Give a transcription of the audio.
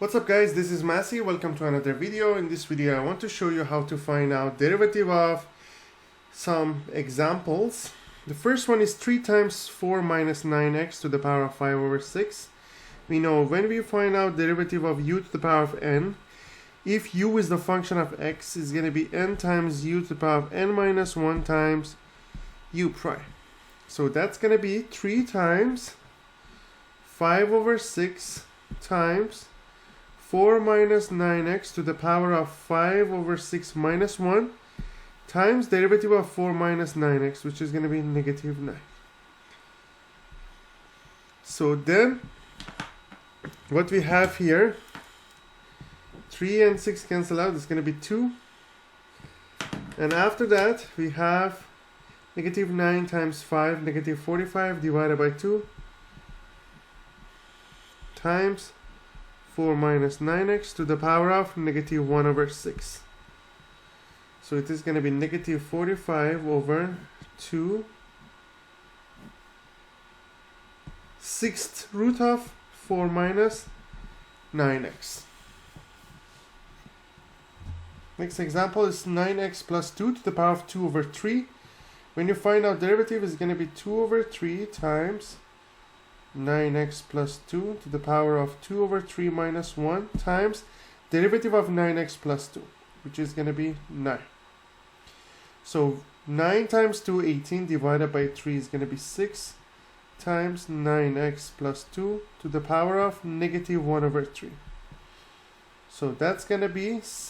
What's up guys, this is Massey. Welcome to another video. In this video I want to show you how to find out derivative of some examples. The first one is 3 times 4 minus 9x to the power of 5 over 6. We know when we find out derivative of u to the power of n, if u is the function of x, is going to be n times u to the power of n minus 1 times u prime. So that's going to be 3 times 5 over 6 times 4 minus 9x to the power of 5 over 6 minus 1 times derivative of 4 minus 9x, which is going to be negative 9. So then what we have here, 3 and 6 cancel out, it's going to be 2. And after that we have negative 9 times 5, negative 45 divided by 2 times 4 minus 9x to the power of negative 1 over 6. So it is going to be negative 45 over 2 sixth root of 4 minus 9x. Next example is 9x plus 2 to the power of 2 over 3. When you find out derivative, is going to be 2 over 3 times 9x plus 2 to the power of 2 over 3 minus 1 times derivative of 9x plus 2, which is going to be 9. So 9 times 2, 18, divided by 3 is going to be 6 times 9x plus 2 to the power of negative 1 over 3. So that's going to be 6.